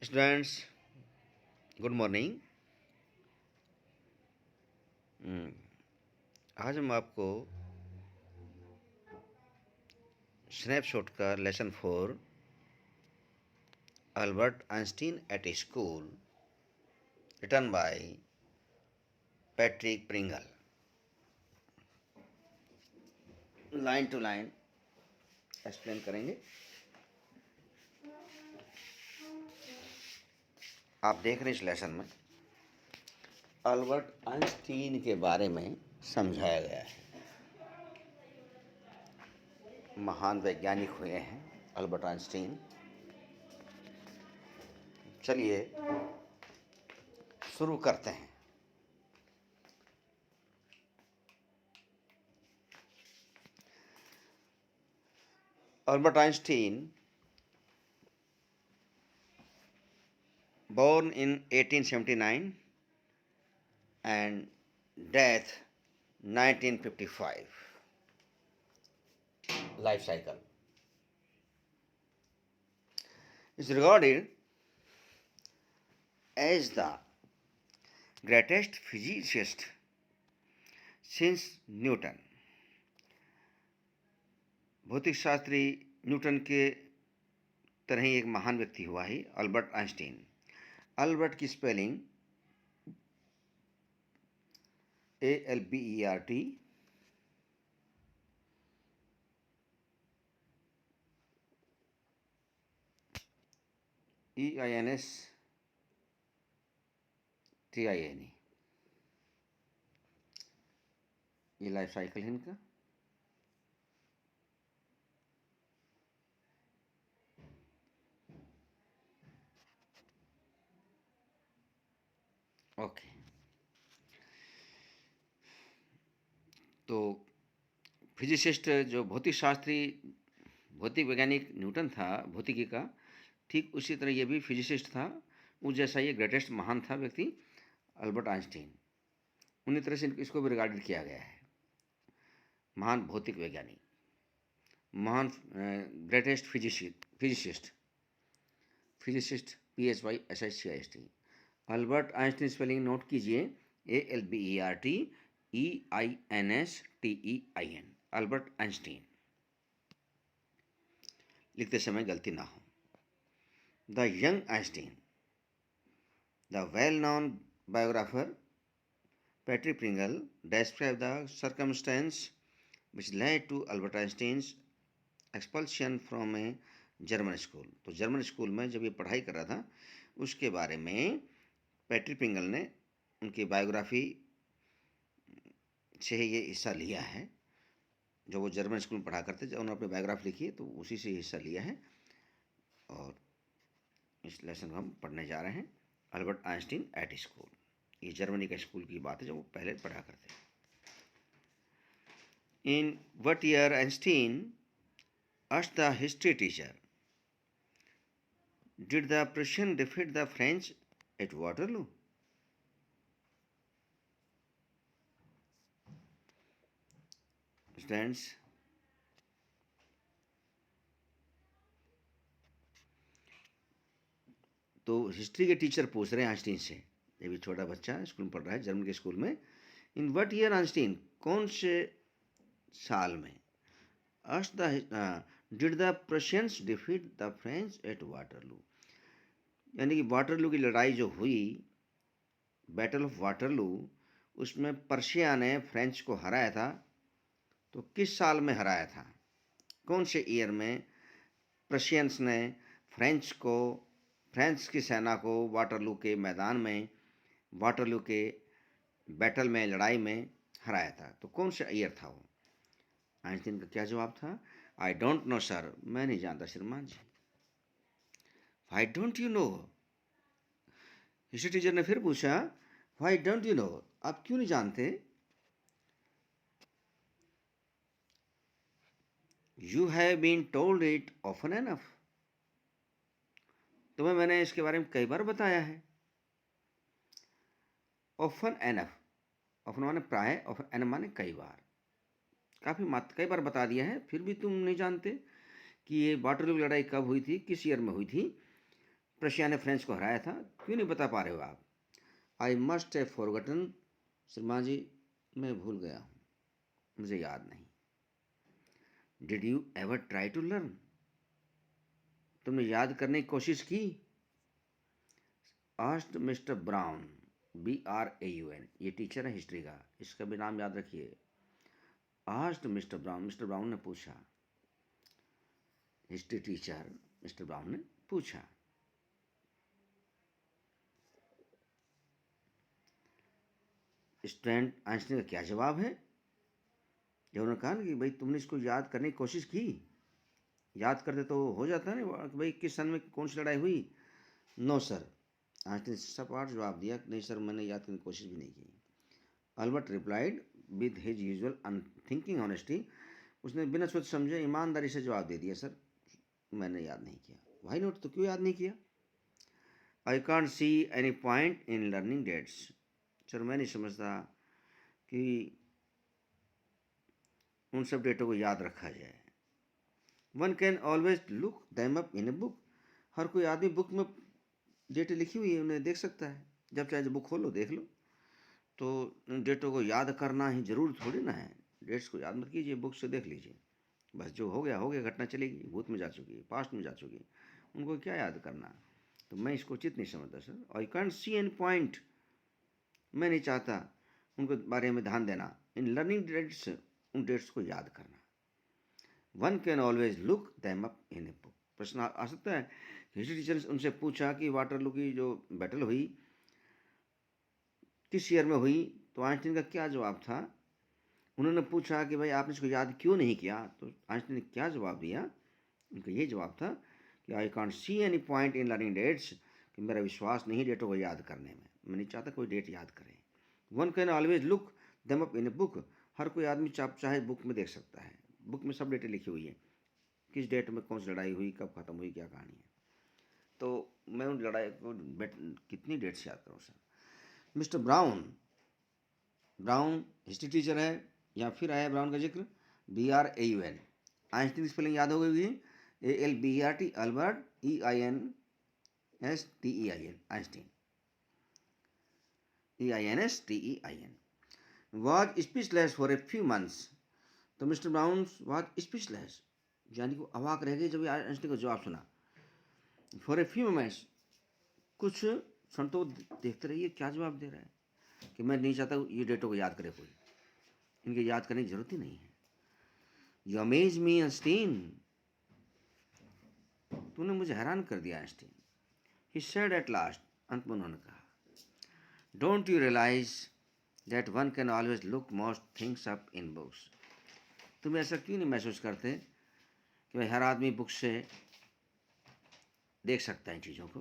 Students, good morning. आज हम आपको स्नैपशॉट का lesson 4 Albert Einstein at school written by Patrick Pringle line to line explain करेंगे। आप देख रहे हैं इस लेसन में अल्बर्ट आइंस्टीन के बारे में समझाया गया है। महान वैज्ञानिक हुए हैं अल्बर्ट आइंस्टीन। चलिए शुरू करते हैं। Albert Einstein born in 1879 and death 1955. Life cycle is regarded as the greatest physicist since Newton. भौतिक शास्त्री न्यूटन के तरह ही एक महान व्यक्ति हुआ ही अल्बर्ट आइंस्टीन। अल्बर्ट की स्पेलिंग ALBERT, EINSTINE। ये लाइफ साइकिल है इनका। ओके, तो फिजिसिस्ट जो भौतिक शास्त्री भौतिक वैज्ञानिक न्यूटन था भौतिकी का, ठीक उसी तरह ये भी फिजिसिस्ट था। उस जैसा ये ग्रेटेस्ट महान था व्यक्ति अल्बर्ट आइंस्टीन। उन्हीं तरह से इसको भी रिगार्डेड किया गया है महान भौतिक वैज्ञानिक, महान greatest physicist PHYSICIST। Albert Einstein spelling note कीजिए ALBERT EINSTEIN। अल्बर्ट आइंस्टीन लिखते समय गलती ना हो। The young Einstein, the well known biographer Patrick Pringle described the circumstance which led to Albert Einstein's expulsion from a German school. तो German school में जब ये पढ़ाई कर रहा था उसके बारे में पैट्रिक प्रिंगल ने उनकी बायोग्राफी से ये हिस्सा लिया है। जो वो जर्मन स्कूल में पढ़ा करते, जब उन्होंने अपनी बायोग्राफी लिखी है तो उसी से हिस्सा लिया है। और इस लेसन को हम पढ़ने जा रहे हैं अल्बर्ट आइंस्टीन एट स्कूल। ये जर्मनी का स्कूल की बात है जब वो पहले पढ़ा करते। In what year Einstein asked the history teacher, did the Prussian defeat the French at Waterloo? Students, तो हिस्ट्री के टीचर पूछ रहे हैं आइंस्टीन से, ये भी छोटा बच्चा स्कूल में पढ़ रहा है जर्मन के स्कूल में। इन व्हाट ईयर आइंस्टीन, कौन से साल में, did the Prussians defeat the French eight Waterloo, यानी कि वाटरलू की लड़ाई जो हुई, बैटल ऑफ वाटरलू, उसमें पर्शिया ने फ्रेंच को हराया था। तो किस साल में हराया था, कौन से ईयर में प्रशियंस ने फ्रेंच की सेना को वाटरलू के मैदान में, वाटरलू के बैटल में, लड़ाई में हराया था। तो कौन सा ईयर था वो? आइंस्टीन का क्या जवाब था? आई डोंट नो सर, मैं नहीं जानता श्रीमान जी। Why don't you know? History teacher ने फिर पूछा, व्हाई डोंट यू नो, आप क्यों नहीं जानते? You have been told it often enough, तुम्हें मैंने इसके बारे में कई बार बताया है। ऑफन एनफ, ऑफन माने प्राय, ऑफन एनफ माने कई बार, कई बार बता दिया है, फिर भी तुम नहीं जानते कि ये वाटरलू की लड़ाई कब हुई थी, किस ईयर में हुई थी। प्रशिया ने फ्रेंच को हराया था, क्यों नहीं बता पा रहे हो आप? I must have forgotten, Sharma ji मैं भूल गया हूँ, मुझे याद नहीं। Did you ever try to learn, तुमने याद करने की कोशिश की? आस्ट मिस्टर ब्राउन, BRAUN, ये टीचर है हिस्ट्री का, इसका भी नाम याद रखिए। Asked mister Brown, mister Brown ने पूछा, हिस्ट्री टीचर मिस्टर ब्राउन ने पूछा। स्टूडेंट आइंस्टीन का क्या जवाब है? जब उन्होंने कहा ना कि भाई तुमने इसको याद करने की कोशिश की, याद करते तो हो जाता है ना भाई किस सन में कौन सी लड़ाई हुई। नो सर, आइंस्टीन सपाट जवाब दिया, नहीं सर मैंने याद करने की कोशिश भी नहीं की। Albert replied with his usual unthinking honesty, उसने बिना सोच समझे ईमानदारी से जवाब दे दिया, सर मैंने याद नहीं किया। वाई नॉट, तो क्यों याद नहीं किया? I can't see any point in learning dates, sir मैं नहीं समझता कि उन सब डेटों को याद रखा जाए। One can always look them up in a book, हर कोई आदमी बुक में डेटें लिखी हुई है उन्हें देख सकता है, जब चाहे बुक खोलो देख लो। तो डेटों को याद करना ही जरूर थोड़ी ना है, डेट्स को याद मत कीजिए, बुक से देख लीजिए, बस जो हो गया, घटना चलेगी, भूत में जा चुकी है, पास्ट में जा चुकी है, उनको क्या याद करना। तो मैं इसको उचित नहीं समझता sir. I can't see an point, मैं नहीं चाहता उनको बारे में ध्यान देना इन लर्निंग डेट्स, उन डेट्स को याद करना। One can always look them up in a book, प्रश्न आ सकता है। हिस्ट्री टीचर ने उनसे पूछा कि वाटरलू की जो बैटल हुई किस ईयर में हुई, तो आइंस्टीन का क्या जवाब था? उन्होंने पूछा कि भाई आपने इसको याद क्यों नहीं किया, तो आइंस्टीन ने क्या जवाब दिया? उनका ये जवाब था कि I can't see any point in learning dates, कि मेरा विश्वास नहीं डेटों को याद करने में, मैं नहीं चाहता कोई डेट याद करे। One can always look them up in a book, हर कोई आदमी चाहे बुक में देख सकता है, बुक में सब डेटें लिखी हुई है, किस डेट में कौन सी लड़ाई हुई, कब ख़त्म हुई, क्या कहानी है। तो मैं उन लड़ाई को कितनी डेट्स याद करूँ sir? Mister brown, brown history teacher है, या फिर आया ब्राउन का जिक्र, BRAUN, आइंस्टीन स्पेलिंग याद हो गई, ALBERT, Albert, EINSTEIN, Einstein, EINSTEIN, was speechless for a few months, तो मिस्टर ब्राउन वॉज स्पीचलेस, यानी कि अवाक रह गए जब आइंस्टीन का जवाब सुना। फॉर ए फ्यू मोमेंट्स, कुछ क्षण तो देखते रहिए क्या जवाब दे रहा है, कि मैं नहीं चाहता ये डेटों को याद करे कोई, इनके याद करने की जरूरत ही नहीं है। यू अमेज मी आइंस्टीन, तूने मुझे हैरान कर दिया Einstein. He said at last, अंत में उन्होंने कहा, don't you realise that one can always look most things up in books, तुम ऐसा क्यों नहीं महसूस करते कि भाई हर आदमी बुक से देख सकता है इन चीज़ों को।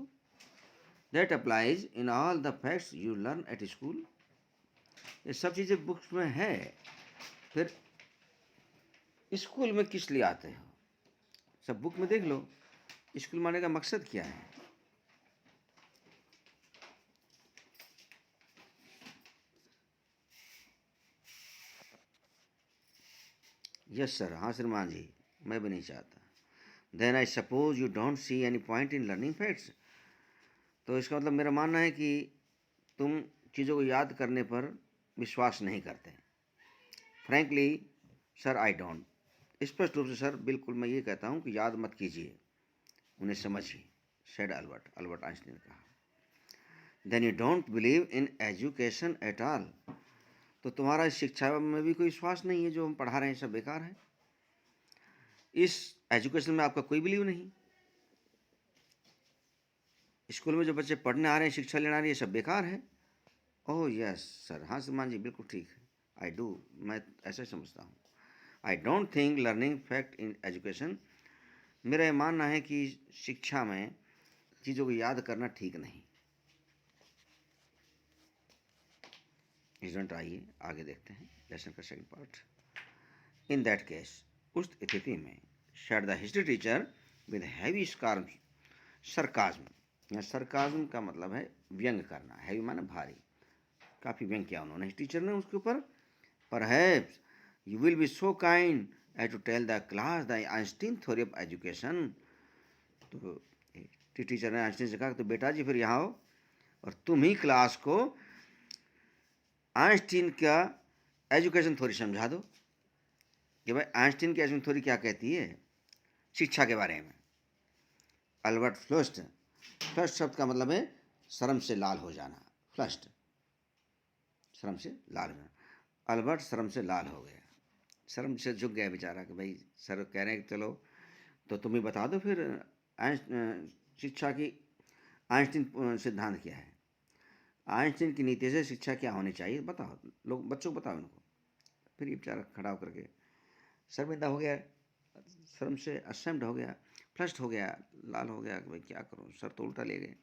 That applies in all the facts you learn at school, ये सब चीज़ें बुक्स में है, फिर स्कूल में किस लिए आते हो? सब बुक में देख लो, स्कूल में आने का मकसद क्या है? यस सर, हाँ श्रीमान जी, मैं भी नहीं चाहता। Then I suppose you don't see any point in learning facts, तो इसका मतलब मेरा मानना है कि तुम चीज़ों को याद करने पर विश्वास नहीं करते। फ्रैंकली सर आई डोंट, स्पष्ट रूप से सर बिल्कुल मैं ये कहता हूँ कि याद मत कीजिए, उन्हें समझिए, सेड अल्बर्ट आइंस्टीन ने कहा। Then you don't believe in education at all, तो तुम्हारा इस शिक्षा में भी कोई विश्वास नहीं है, जो हम पढ़ा रहे हैं सब बेकार है, इस एजुकेशन में आपका कोई बिलीव नहीं, स्कूल में जो बच्चे पढ़ने आ रहे हैं, शिक्षा लेने आ रहे हैं, ये सब बेकार है। ओह यस सर, हाँ श्रीमान जी बिल्कुल ठीक है, आई डू, मैं ऐसा समझता हूँ। I don't think learning fact in education, मेरा ये मानना है कि शिक्षा में चीज़ों को याद करना ठीक नहीं। स्टूडेंट आइए आगे देखते हैं लेसन का second part. In that case, उस स्थिति में, said the history teacher with heavy sarcasm, या सरकाज्म का मतलब है व्यंग करना, हैवी माने भारी, काफ़ी व्यंग किया उन्होंने टीचर ने उसके ऊपर। Perhaps you will be so kind as to tell the class the Einstein theory of education, तो टीचर ने आइंस्टीन से कहा तो बेटा जी फिर यहाँ आओ और तुम ही क्लास को आइंस्टीन का एजुकेशन थ्योरी समझा दो कि भाई आइंस्टीन की एजुकेशन थ्योरी क्या कहती है शिक्षा के बारे में। अल्बर्ट फ्लस्ट, फ्लस्ट शब्द का मतलब है शर्म से लाल हो जाना। फ्लस्ट, शर्म से लाल हो जाना। अल्बर्ट शर्म से लाल हो गया, शर्म से झुक गया बेचारा कि भाई सर कह रहे हैं कि चलो तो तुम ही बता दो फिर शिक्षा की आइंस्टीन सिद्धांत क्या है, आइंस्टीन की नीति से शिक्षा क्या होनी चाहिए, बताओ लोग, बच्चों को बताओ इनको। फिर ये बेचारा खड़ा होकर के शर्मिंदा हो गया, शर्म से असेम्ड हो गया, फ्लस्ट हो गया, लाल हो गया कि भाई क्या करूँ, सर तो उल्टा ले गए।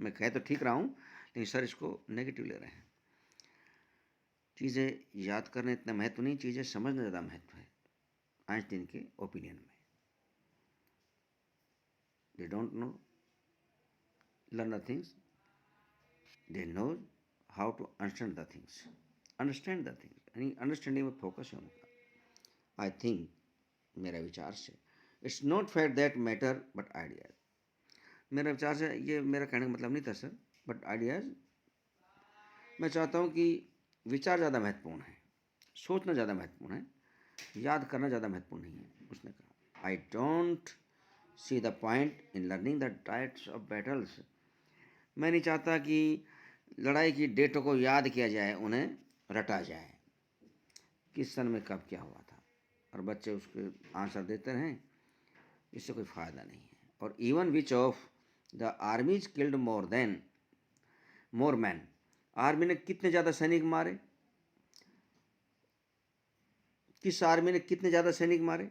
मैं कह तो ठीक रहा हूँ लेकिन सर इसको नेगेटिव ले रहे हैं। चीज़ें याद करना इतना महत्व नहीं, चीज़ें समझना ज़्यादा महत्व है आइंस्टीन के ओपिनियन में। They don't know learn the things, they know how to understand the things, understand the things, यानी अंडरस्टैंडिंग में फोकस है उनका। आई थिंक, मेरा विचार से, it's not fact that matter but ideas. मेरा विचार से ये मेरा कहने का मतलब नहीं था सर, बट आइडियाज, मैं चाहता हूँ कि विचार ज़्यादा महत्वपूर्ण है, सोचना ज़्यादा महत्वपूर्ण है, याद करना ज़्यादा महत्वपूर्ण नहीं है। उसने कहा I don't see the point in learning the diets of battles. मैं नहीं चाहता कि लड़ाई की डेटों को याद किया जाए, उन्हें रटा जाए, किस सन में कब क्या हुआ था, और बच्चे उसके आंसर देते रहें, इससे कोई फ़ायदा नहीं है। और even which of the armies killed more man, army ने कितने ज़्यादा सैनिक मारे, किस आर्मी ने कितने ज़्यादा सैनिक मारे।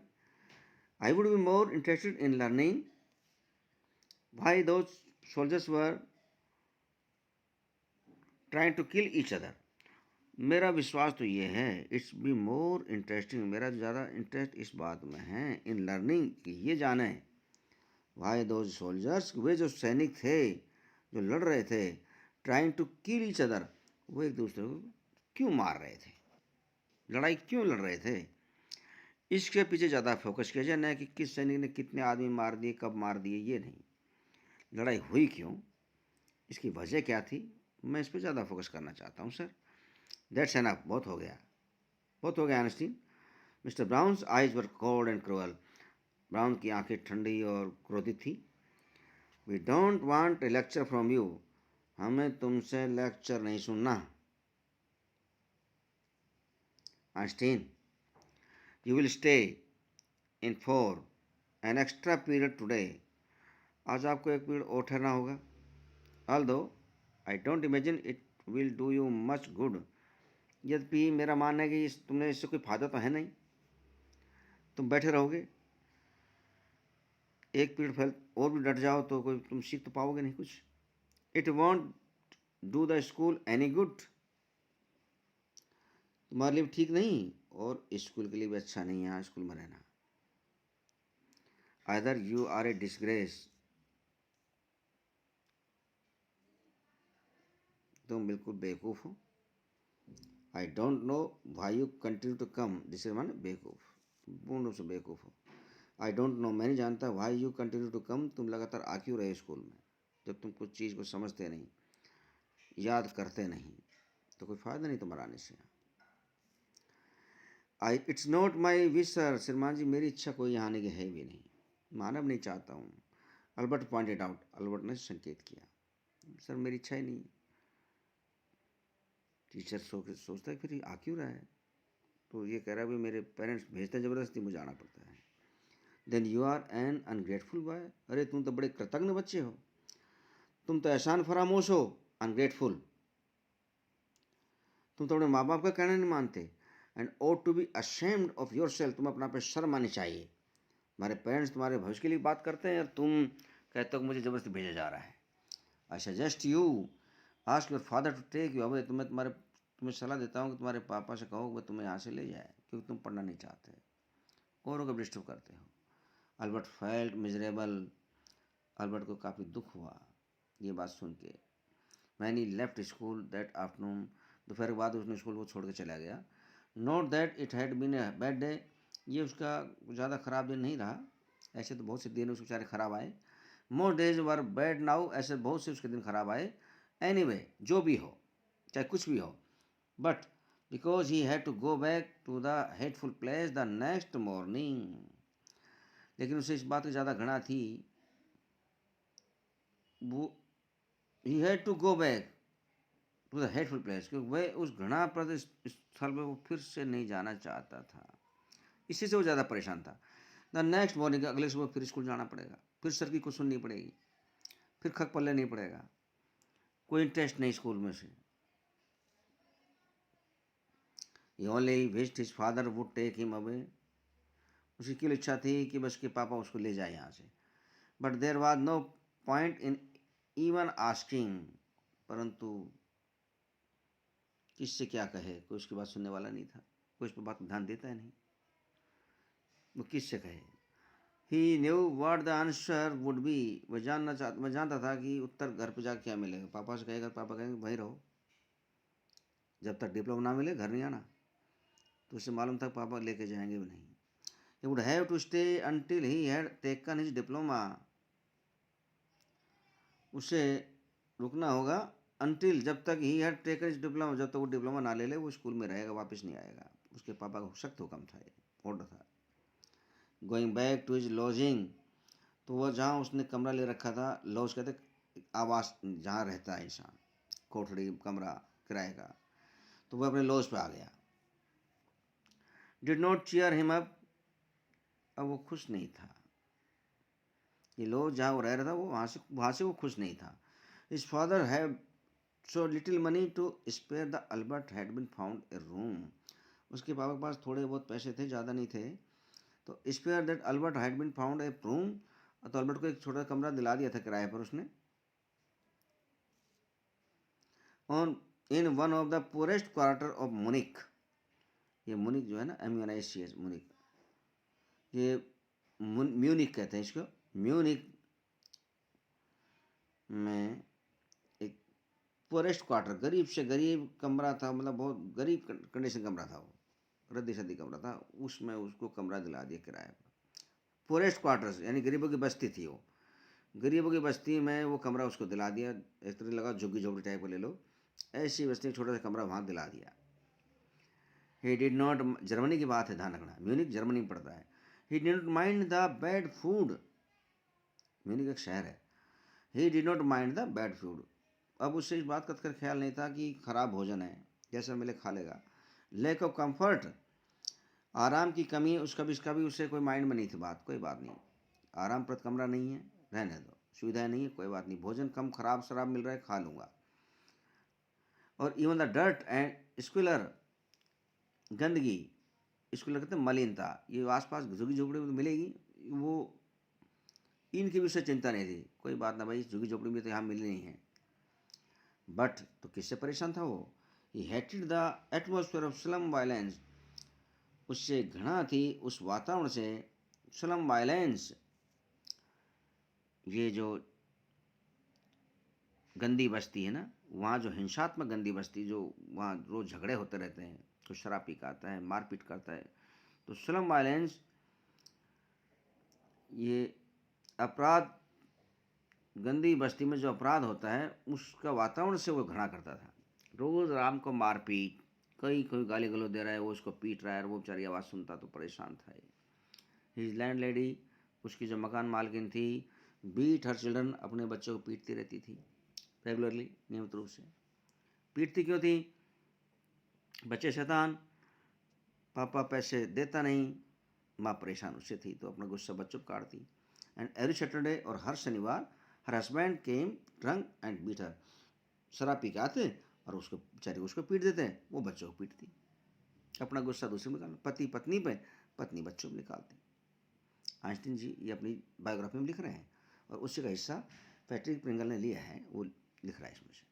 I would be more interested in learning why those soldiers were trying to kill each other. मेरा विश्वास तो ये है, इट्स बी मोर इंटरेस्टिंग, मेरा ज़्यादा इंटरेस्ट इस बात में है, इन लर्निंग कि ये जाने व्हाई दोज सोल्जर्स, वे जो सैनिक थे जो लड़ रहे थे, trying to kill each other, वो एक दूसरे को क्यों मार रहे थे, लड़ाई क्यों लड़ रहे थे, इसके पीछे ज़्यादा फोकस किया जाए, न कि किस सैनिक ने कितने आदमी मार दिए, कब मार दिए, ये नहीं, लड़ाई हुई क्यों, इसकी वजह क्या थी, मैं इस पर ज़्यादा फोकस करना चाहता हूँ सर। दैट्स एनफ, बहुत हो गया, बहुत हो गया Einstein. Mister Brown's eyes were cold and cruel, Brown की आंखें ठंडी और क्रोधित थी। We don't want a lecture from you, हमें तुमसे लेक्चर नहीं सुनना। Einstein, you will stay in for an extra period today, आज आपको एक पीरियड और ठहरना होगा। Although I don't imagine it will do you much good, यद्यपि मेरा मानना है कि तुमने इससे कोई फ़ायदा तो है नहीं, तुम बैठे रहोगे, एक पीरियड फैल और भी डट जाओ तो कोई तुम सीख तो पाओगे नहीं कुछ। It won't do the school any good, तुम्हारे लिए भी ठीक नहीं और स्कूल के लिए भी अच्छा नहीं है यहाँ स्कूल में रहना। Either you are a disgrace, तुम बिल्कुल बेवकूफ़ हो। I don't know why you continue to come, this is माने बेवकूफ़, पूर्ण रूप से बेवकूफ़ हो। आई डोंट नो, मैं नहीं जानता, why you continue to come, तुम लगातार आ क्यों रहे स्कूल में, जब तुम कुछ चीज़ को समझते नहीं, याद करते नहीं, तो कोई फ़ायदा नहीं तुम्हारा आने से। I it's not my wish sir, श्रीमान जी मेरी इच्छा कोई यहाँ आने की है भी नहीं, मानव नहीं चाहता हूँ। अल्बर्ट पॉइंटेड आउट, अल्बर्ट ने संकेत किया, सर मेरी इच्छा ही नहीं। टीचर सोचता है फिर आ क्यों रहा है, तो ये कह रहा है भाई मेरे पेरेंट्स भेजते हैं ज़बरदस्ती, मुझे आना पड़ता है। Then you are an ungrateful boy, अरे तुम तो बड़े कृतज्ञ बच्चे हो, तुम तो एहसान फरामोश हो। अनग्रेटफुल, तुम तो अपने माँ बाप का कहना नहीं मानते। And ought to be ashamed of yourself, तुम्हें अपना पे शर्म आनी चाहिए, तुम्हारे पेरेंट्स तुम्हारे भविष्य के लिए बात करते हैं और तुम कहते हो कि मुझे ज़बरदस्ती भेजा जा रहा है। I suggest you ask your father to take you away, तुम्हें सलाह देता हूँ कि तुम्हारे पापा से कहो वह तुम्हें यहाँ से ले जाए, क्योंकि तुम पढ़ना नहीं चाहते, औरों को डिस्टर्ब करते हो। अल्बर्ट फेल्ट मिजरेबल, अल्बर्ट को काफ़ी दुख हुआ ये बात सुन के। When he left school that afternoon, दोपहर के बाद उसने स्कूल को छोड़ के चला गया। Not that it had been a bad day, ये उसका ज़्यादा ख़राब दिन नहीं रहा, ऐसे तो बहुत से दिन उसके बेचारे ख़राब आए, most days were bad now, ऐसे बहुत से उसके दिन खराब आए। एनीवे, जो भी हो, चाहे कुछ भी हो, but because he had to go back to the hateful place the next morning, लेकिन उसे इस बात की ज़्यादा घृणा थी, वो he had to go back to the hateful place, क्योंकि वह उस घृणाप्रद स्थल में वो फिर से नहीं जाना चाहता था। इसी से वो ज़्यादा परेशान था। द नेक्स्ट मॉर्निंग, अगले सुबह फिर स्कूल जाना पड़ेगा, फिर सर की कुछ सुननी पड़ेगी, फिर खक पल्ले नहीं पड़ेगा, कोई इंटरेस्ट नहीं स्कूल में से। He only wished his father would take him away. उसकी केवल इच्छा थी कि बस के पापा उसको ले जाए यहाँ से। But there was no point in even asking, परंतु किससे क्या कहे, कोई उसकी बात सुनने वाला नहीं था, कोई उस पर बात ध्यान देता है नहीं, वो किससे कहे। He knew what the answer would be, वह जानता था कि उत्तर घर पे जाकर क्या मिलेगा। पापा से कहेगा, पापा कहेंगे वहीं रहो, जब तक डिप्लोमा ना मिले घर नहीं आना। तो उसे मालूम था पापा लेके जाएंगे भी नहीं। He would have to stay until he had taken his diploma. उसे रुकना होगा until, जब तक he had taken his diploma, जब तक वो डिप्लोमा ना ले ले वो स्कूल में रहेगा, वापस नहीं आएगा। उसके पापा का सख्त हुक्म था, ये ऑर्डर था। Going back to his lodging, तो वह जहाँ उसने कमरा ले रखा था, लॉज कहते आवास जहाँ रहता है इंसान, कोठड़ी कमरा किराए का, तो वह अपने लॉज पे आ गया। Did not cheer him up, अब वो खुश नहीं था। ये लोग जहाँ वो रह रहा था वो वहाँ से वो खुश नहीं था। His father have so little money to spare the Albert had been found a room, उसके पापा के पास थोड़े बहुत पैसे थे, ज़्यादा नहीं थे, तो spare that Albert had been found a room, तो अल्बर्ट को एक छोटा कमरा दिला दिया था किराए पर उसने। On in one of the poorest quarter of मुनिक, ये मुनिक जो है ना, MUNICH मुनिक, ये म्यूनिक कहते हैं इसको, म्यूनिक में एक पुअरेस्ट क्वार्टर, गरीब से गरीब कमरा था, मतलब बहुत गरीब कंडीशन कमरा था, वो रद्दी सद्दी कमरा था, उसमें उसको कमरा दिला दिया किराए पर। पुअरेस्ट क्वार्टर्स यानी गरीबों की बस्ती थी, वो गरीबों की बस्ती में वो कमरा उसको दिला दिया। एक तरह लगा झुग्गी झोपड़ी टाइप का ले लो, ऐसी बस्ती में छोटा सा कमरा वहाँ दिला दिया। ही डिड नॉट, जर्मनी की बात है, ध्यान रखना, म्यूनिक जर्मनी में पड़ता है। He did not mind the bad food, Munich एक शहर है। He did not mind the bad food, अब उससे इस बात का कर ख्याल नहीं था कि खराब भोजन है, जैसा मिले खा लेगा। लैक ऑफ कंफर्ट, आराम की कमी, उसका भी इसका भी उससे कोई माइंड में नहीं थी बात, कोई बात नहीं, आराम प्रद कमरा नहीं है, रहने दो, सुविधाएं नहीं है, कोई बात नहीं, भोजन कम खराब शराब मिल रहा है, खा लूँगा। और even the dirt and Squealer, गंदगी, स्क्विलर कहते हैं मलिनता, ये आसपास झुग्गी झोपड़ी में तो मिलेगी, वो इनकी भी उससे चिंता नहीं थी, कोई बात ना भाई, झुग्गी झोपड़ी में तो यहाँ मिलनी नहीं है। बट तो किससे परेशान था वो, he hated the atmosphere of slum violence, उससे घृणा थी उस वातावरण से, स्लम वायलेंस, ये जो गंदी बस्ती है ना, वहाँ जो हिंसात्मक गंदी बस्ती, जो वहाँ रोज़ झगड़े होते रहते हैं, कोई शराब पी के आता है, मारपीट करता है, तो स्लम वायलेंस, ये अपराध, गंदी बस्ती में जो अपराध होता है उसका वातावरण से वो घृणा करता था। रोज़ राम को मारपीट, कई कोई गाली गलौज दे रहा है, वो उसको पीट रहा है, और वो बेचारी आवाज़ सुनता तो परेशान था। हिज लैंड लेडी, उसकी जो मकान मालकिन थी, बीट हर चिल्ड्रन, अपने बच्चों को पीटती रहती थी रेगुलरली, नियमित रूप से। पीटती क्यों थी, बच्चे शैतान, पापा पैसे देता नहीं, माँ परेशान उससे थी, तो अपना गुस्सा बच्चों को काटती। एंड एवरी सैटरडे, और हर शनिवार, her husband came drunk and beat her, शराब पी के आते और उसको बेचारी उसको पीट देते हैं, वो बच्चों को पीटती, अपना गुस्सा दूसरे में निकालना, पति पत्नी पे, पत्नी बच्चों में निकालती। आइंस्टीन जी ये अपनी बायोग्राफी में लिख रहे हैं, और उसी का हिस्सा पैट्रिक प्रिंगल ने लिया है, वो लिख रहा है इसमें से,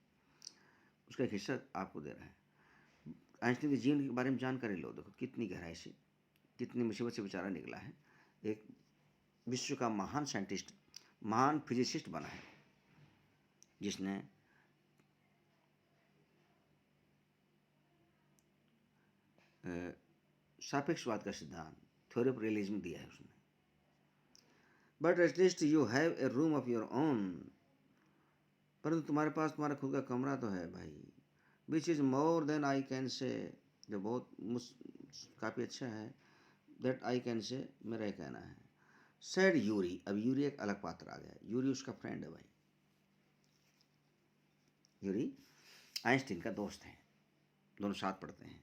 उसका एक हिस्सा आपको दे रहा है। आइंस्टीन के जीवन के बारे में जानकारी लो, देखो कितनी गहराई से, कितनी मुसीबत से बेचारा निकला है, एक विश्व का महान साइंटिस्ट, महान फिजिसिस्ट बना है, जिसने सापेक्षवाद का सिद्धांत, थ्योरी ऑफ रियलिज्म दिया है उसने। But at least you have a room of your own, परंतु तुम्हारे पास तुम्हारा खुद का कमरा तो है भाई, which is more than I can say, जो बहुत काफ़ी अच्छा है, दैट आई कैन से, मेरा ये कहना है। सेड यूरी, अब यूरी एक अलग पात्र आ गया, यूरी उसका फ्रेंड है भाई, यूरी आइंस्टीन का दोस्त है, दोनों साथ पढ़ते हैं।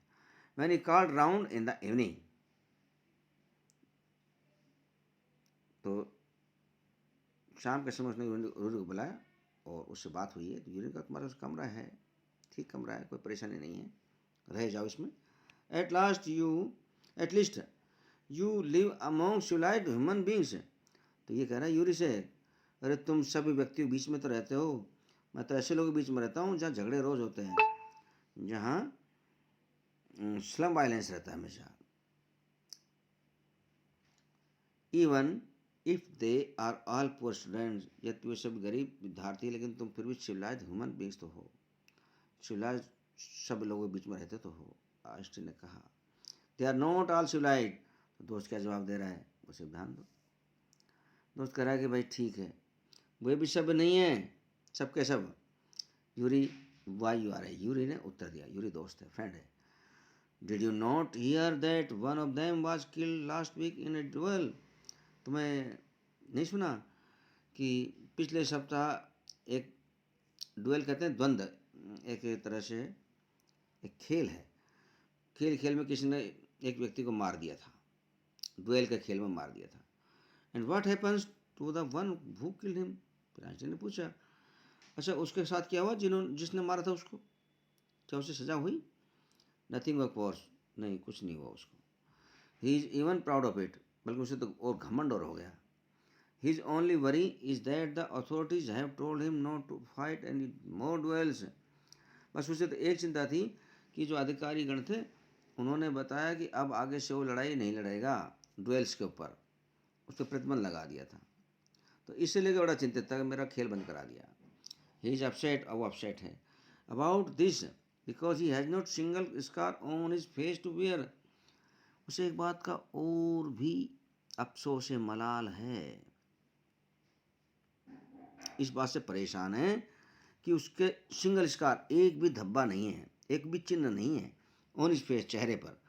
When he called round in the evening, तो शाम के समय उसने यूरी को बुलाया और उससे बात हुई है। तो यूरी का तुम्हारा कमरा है, ठीक कमरा है, कोई परेशानी नहीं है, रह जाओ इसमें। At least you live among civilised human beings, तो ये कह रहा है यूरी से, अरे तुम सभी व्यक्तियों के बीच में तो रहते हो, मैं तो ऐसे लोगों के बीच में रहता हूँ जहाँ झगड़े रोज होते हैं, जहाँ स्लम वायलेंस रहता है हमेशा। Even if they are all poor students, यदि वे सब गरीब विद्यार्थी, लेकिन तुम फिर भी सिविलाइज्ड ह्यूमन बींग्स तो हो, सिविलाइज्ड सब लोगों के बीच में रहते तो हो, आइंस्टीन ने कहा। They are not all civilised, तो दोस्त क्या जवाब दे रहा है, उसे ध्यान दो। दोस्त कह रहा है कि भाई ठीक है, वे भी सब नहीं है, सबके सब। यूरी वाई यू आर है, यूरी ने उत्तर दिया, यूरी दोस्त है, फ्रेंड है। Did you not hear that one of them was killed last week in a duel, तुम्हें नहीं सुना कि पिछले सप्ताह एक ड्यूएल कहते हैं द्वंद्व, एक तरह से एक खेल है, खेल में किसी ने एक व्यक्ति को मार दिया था, ड्यूएल के खेल में मार दिया था। And what happens to the one who killed him, फिर आइंस्टीन ने पूछा, अच्छा उसके साथ क्या हुआ जिसने मारा था उसको, क्या उसे सजा हुई? नथिंग ऑफ कोर्स, नहीं कुछ नहीं हुआ उसको। He is even proud of it, बल्कि उसे तो और घमंड और हो गया। His only worry is that the authorities have told him not to fight any more duels, बस उसे तो एक चिंता थी कि जो अधिकारी गण थे उन्होंने बताया कि अब आगे से वो लड़ाई नहीं लड़ेगा ड्यूएल्स के ऊपर, उस पर प्रतिबंध लगा दिया था, तो इससे लेकर बड़ा चिंतित था कि मेरा खेल बंद करा दिया। ही इज अपसेट, अब वो अपसेट है about this because he has not single scar on his face to wear, उसे एक बात का और भी अफसोस है, मलाल है, इस बात से परेशान है कि उसके सिंगल स्कार, एक भी धब्बा नहीं है, एक भी चिन्ह नहीं है ऑन हिज फेस, चेहरे पर,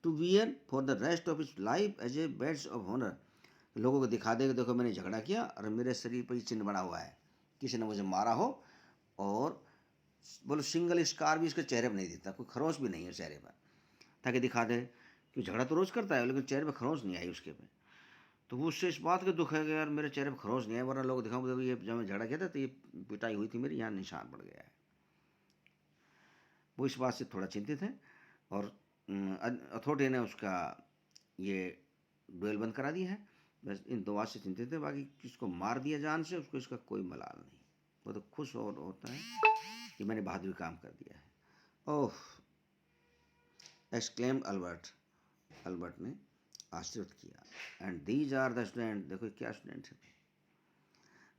to wear for the rest of his life as a badge of honour, लोगों को दिखा देगा देखो मैंने झगड़ा किया और मेरे शरीर पर ये चिन्ह बना हुआ है, किसी ने मुझे मारा हो, और बोलो सिंगल स्कार भी इसके चेहरे पर नहीं दिखता, कोई खरोंच भी नहीं है चेहरे पर, ताकि दिखा दे कि झगड़ा तो रोज़ करता है लेकिन चेहरे पर खरोंच नहीं आई उसके पे, तो वो उससे इस बात का दुख है कि यार मेरे चेहरे पर खरोंच नहीं है, वरना लोग दिखाऊँ ये जब मैं झगड़ा किया था तो ये पिटाई हुई थी मेरी, यहाँ निशान पड़ गया है। वो इस बात से थोड़ा चिंतित है और अथॉरिटी ने उसका ये ड्यूएल बंद करा दिया है, बस इन दो बात से चिंतित है, बाकी किसको मार दिया जान से उसको इसका कोई मलाल नहीं, वो तो खुश और होता है कि मैंने बहादुरी काम कर दिया है। ओह एक्सक्लेम्ड अल्बर्ट ने आश्चर्य किया, and these are the student, देखो क्या स्टूडेंट है।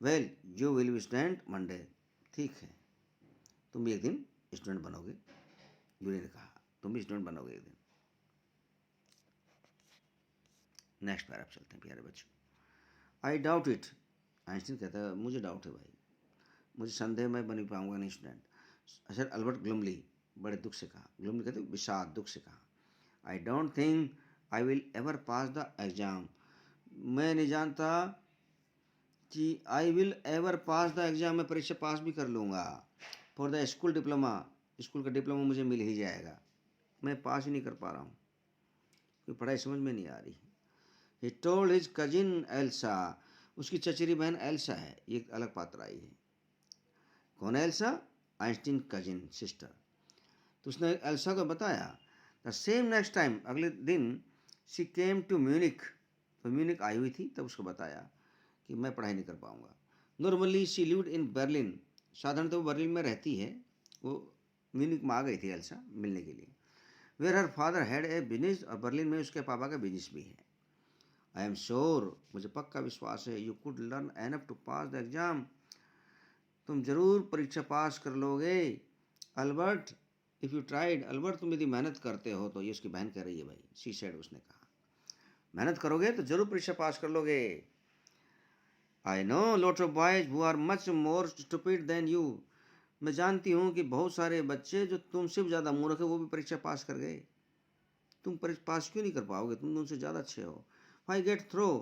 Well you will be student Monday, ठीक है तुम भी एक दिन स्टूडेंट बनोगे, यूरी ने कहा तुम भी स्टूडेंट बनोगे एक दिन। नेक्स्ट पैराग्राफ चलते हैं प्यारे बच्चों। आई डाउट इट, आइंस्टीन कहता है मुझे डाउट है भाई, मुझे संदेह मैं बन पाऊंगा नहीं स्टूडेंट। अच्छा अल्बर्ट ग्लूमली बड़े दुख से कहा, ग्लूमली कहते विषाद दुख से कहा, I don't think I will ever pass the exam, मैं नहीं जानता कि I will ever pass the exam, मैं परीक्षा पास भी कर लूँगा, for the school diploma, school का डिप्लोमा मुझे मिल ही जाएगा, मैं पास ही नहीं कर पा रहा हूँ, कोई पढ़ाई समझ में नहीं आ रही। He told his cousin Elsa, उसकी चचेरी बहन एल्सा है, ये एक अलग पात्र आई है। कौन है एल्सा? Einstein cousin sister. तो उसने एल्सा को बताया। द सेम नेक्स्ट टाइम, अगले दिन शी केम टू म्यूनिक, तो म्यूनिक आई हुई थी, तब उसको बताया कि मैं पढ़ाई नहीं कर पाऊँगा। Normally she lived in Berlin, साधारणतः वो बर्लिन में रहती है, वो म्यूनिक में आ गई थी एल्सा मिलने के लिए। Where her father had a business, और बर्लिन में उसके पापा का बिजनेस भी है। आई एम श्योर, मुझे पक्का विश्वास है, you could learn enough to pass the exam, तुम जरूर परीक्षा पास कर लोगे Albert, if you tried, Albert तुम यदि मेहनत करते हो तो, ये उसकी बहन कह रही है भाई, शी सेड, उसने कहा मेहनत करोगे तो जरूर परीक्षा पास कर लोगे। I know lots of boys who are much more stupid than you. मैं जानती हूँ कि बहुत सारे बच्चे जो तुमसे भी ज़्यादा मूर्ख है वो भी परीक्षा पास कर गए। तुम परीक्षा पास क्यों नहीं कर पाओगे? तुम उनसे ज़्यादा अच्छे हो। Why get through?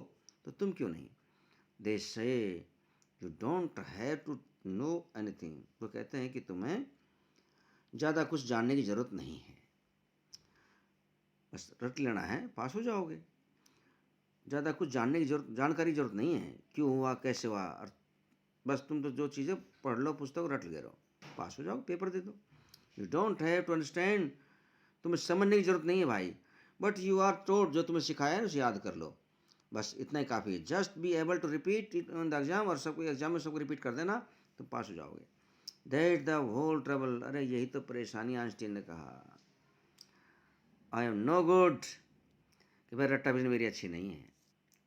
तो तुम क्यों नहीं? They say you don't have to know anything. वो कहते हैं कि तुम्हें ज़्यादा कुछ जानने की ज़रूरत नहीं है, बस रट लेना है, पास हो जाओगे। ज़्यादा कुछ जानकारी ज़रूरत नहीं है, क्यों हुआ कैसे हुआ, और बस तुम तो जो चीज़ें पढ़ लो पुस्तक रट ले रहो, पास हो जाओ, पेपर दे दो। You don't have to understand, तुम्हें समझने की ज़रूरत नहीं है भाई, बट यू आर टोल्ड, जो तुम्हें सिखाया है उसे याद कर लो, बस इतना ही काफ़ी है। Just be able to repeat it in the exam, और सबको एग्जाम में सबको रिपीट कर देना, तो पास हो जाओगे। दैट द होल ट्रबल, अरे यही तो परेशानी, आइंस्टीन ने कहा। आई एम नो गुड, कि भाई रट्टा भी मेरी अच्छी नहीं है।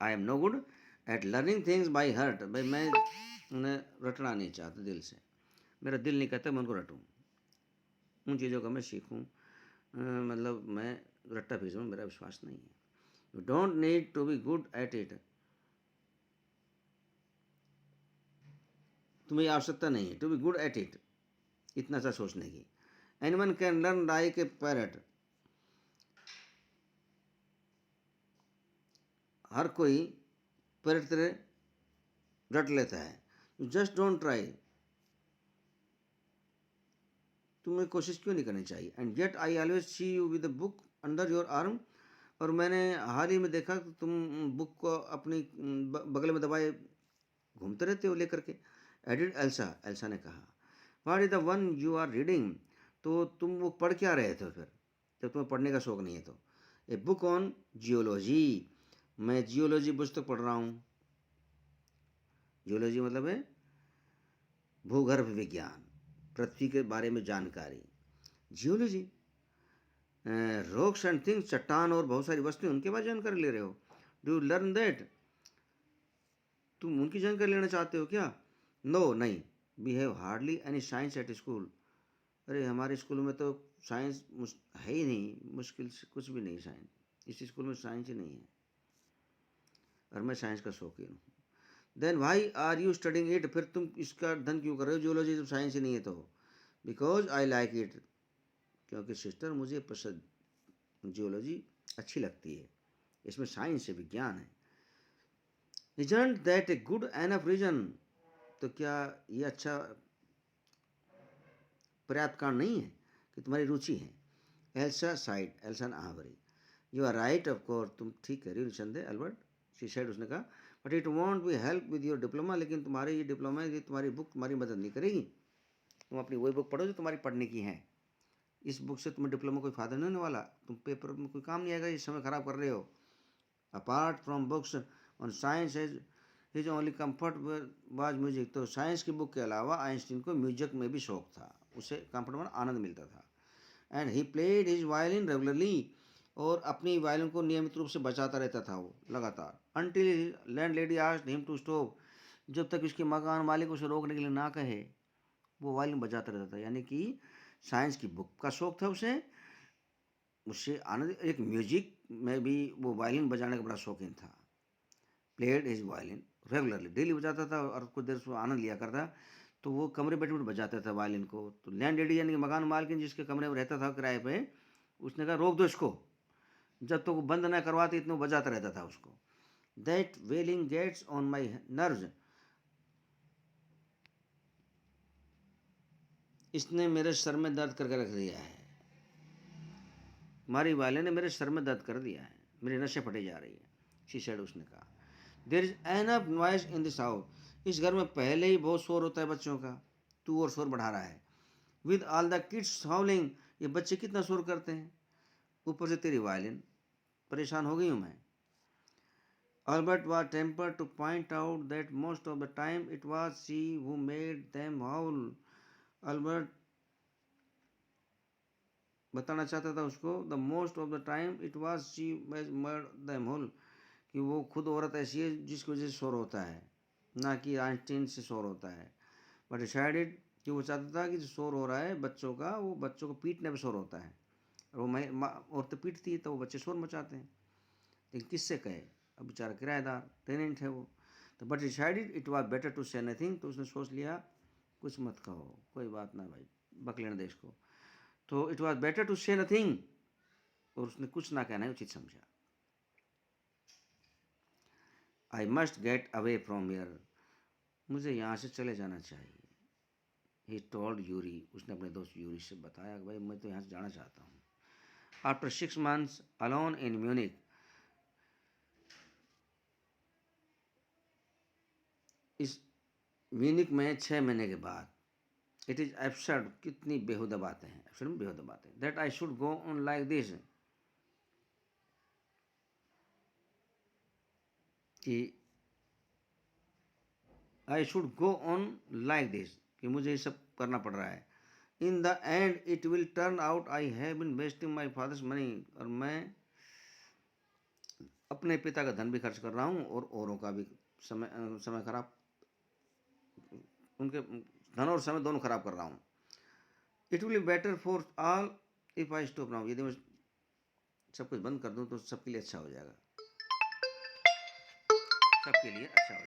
I am no good at learning things by heart, भाई मैं उन्हें रटना नहीं चाहता दिल से, मेरा दिल नहीं कहता मैं उनको रटूँ, उन चीज़ों का मैं सीखूँ, मतलब मैं रट्टा पीसूँ, मेरा विश्वास नहीं है। You don't need to be good at it, तुम्हें आवश्यकता नहीं है to be good at it, इतना सा सोचने की। Anyone can learn like a parrot, हर कोई पैरट तरह रट लेता है। यू जस्ट डोंट ट्राई, तुम्हें कोशिश क्यों नहीं करनी चाहिए। And yet I always see you with a book under your arm, और मैंने हाल ही में देखा कि तुम बुक को अपनी बगल में दबाए घूमते रहते हो लेकर के। एडिड एल्सा, एल्सा ने कहा। What is the one you are reading, तो तुम वो पढ़ क्या रहे थे फिर, जब तुम्हें पढ़ने का शौक नहीं है तो। ए बुक ऑन जियोलॉजी, मैं जियोलॉजी पुस्तक पढ़ रहा हूँ। जियोलॉजी मतलब है भूगर्भ विज्ञान, पृथ्वी के बारे में जानकारी, जियोलॉजी। रॉक्स एंड थिंग्स, चट्टान और बहुत सारी वस्तुएं, उनके बाद जानकारी ले रहे हो। डू यू लर्न दैट, तुम उनकी जानकारी लेना चाहते हो क्या। नो नहीं, we have hardly any science at school, अरे हमारे स्कूल में तो साइंस है ही नहीं, मुश्किल से कुछ भी नहीं साइंस, इस स्कूल में साइंस ही नहीं है, और मैं साइंस का शौकीन हूँ। Then why are you studying it, फिर तुम इसका अध्ययन क्यों कर रहे हो जियोलॉजी, जब साइंस ही नहीं है तो। बिकॉज आई लाइक इट, क्योंकि सिस्टर मुझे पसंद, जियोलॉजी अच्छी लगती है, इसमें साइंस है, विज्ञान है। Isn't that a good enough reason, तो क्या ये अच्छा पर्याप्त कारण नहीं है कि तुम्हारी रुचि है। एल्सा साइड, एल्सा ने आहा, you are right of course, तुम ठीक कह रही हो निसंदेह अल्बर्ट, शी सेड, उसने कहा। But it won't B help with your diploma, लेकिन तुम्हारे ये डिप्लोमा, ये तुम्हारी बुक तुम्हारी मदद नहीं करेगी। तुम अपनी वही बुक पढ़ो जो तुम्हारी पढ़ने की है, इस बुक से तुम्हें डिप्लोमा कोई फायदा नहीं होने वाला, तुम पेपर में कोई काम नहीं आएगा, ये समय खराब कर रहे हो। Apart from books on science his only comfort was music, तो साइंस की बुक के अलावा आइंस्टीन को म्यूजिक में भी शौक था, उसे कम्फर्ट में आनंद मिलता था। And he played his violin regularly, और अपनी वायलिन को नियमित रूप से बजाता रहता था वो लगातार। Until landlady asked him to stop, जब तक उसके मकान मालिक उसे रोकने के लिए ना कहे, वो वायलिन बजाता रहता था। यानी कि साइंस की बुक का शौक था उसे, उससे आनंद, एक म्यूजिक में भी वो वायलिन बजाने का बड़ा शौकीन था। Played his violin regularly, daily बजाता था, और कुछ देर से आनंद लिया करता, तो वो कमरे बैठे बैठे बजाता था वायलिन को। तो लैंड लेडी यानी कि मकान मालकिन जिसके कमरे में रहता था किराए पे, उसने कहा रोक दो इसको, जब तक तो वो बंद ना करवाते इतना बजाता रहता था उसको। That wailing gets on my nerves, इसने मेरे सर में दर्द करके रख दिया है, तुम्हारी वायलिन ने मेरे सर में दर्द कर दिया है, मेरी नसें फटी जा रही है, शी सेड, उसने कहा। There is enough noise in this house, इस घर में पहले ही बहुत शोर होता है बच्चों का, तू और शोर बढ़ा रहा है। विद ऑल द किड्स हाउलिंग, ये बच्चे कितना शोर करते हैं, ऊपर से तेरी वायलिन, परेशान हो गई हूँ मैं। Albert was tempted to point out that most of the time it was she who made them howl. Albert बताना चाहता था उसको, the most of the time it was she made them whole, कि वो खुद औरत ऐसी है जिसकी वजह से शोर होता है, ना कि आइंस्टीन से शोर होता है। बट डिसाइडेड, कि वो चाहता था कि जो शोर हो रहा है बच्चों का, वो बच्चों को पीटने पर शोर होता है, और वो औरतें पीटती है तो वो बच्चे शोर मचाते हैं, लेकिन किससे कहे, अब बेचारा किराएदार टेनेंट है वो। तो but decided it was better to say nothing, तो उसने सोच लिया कुछ मत कहो, कोई बात ना भाई, बक लेने दे इसको। तो it was better to say nothing, और उसने कुछ ना कहना है उचित समझा। I must get away from here, मुझे यहाँ से चले जाना चाहिए। ही टोल्ड यूरी, उसने अपने दोस्त यूरी से बताया कि भाई मैं तो यहाँ से जाना चाहता हूँ। After 6 months alone in Munich, इस म्यूनिक में 6 महीने के बाद, इट इज एब्सर्ड, कितनी बेहुदा बातें हैं, एब्सर्ड बेहुदा बातें, that I should go on like this, कि I should go on like this, कि मुझे ये सब करना पड़ रहा है। In the end it will turn out I have been wasting my father's money, और मैं अपने पिता का धन भी खर्च कर रहा हूँ और औरों का भी समय खराब, उनके धन और समय दोनों खराब कर रहा हूँ। It will be better for all if I stop now, यदि मैं सब कुछ बंद कर दूँ तो सबके लिए अच्छा हो जाएगा, सबके लिए अच्छा हो जाएगा।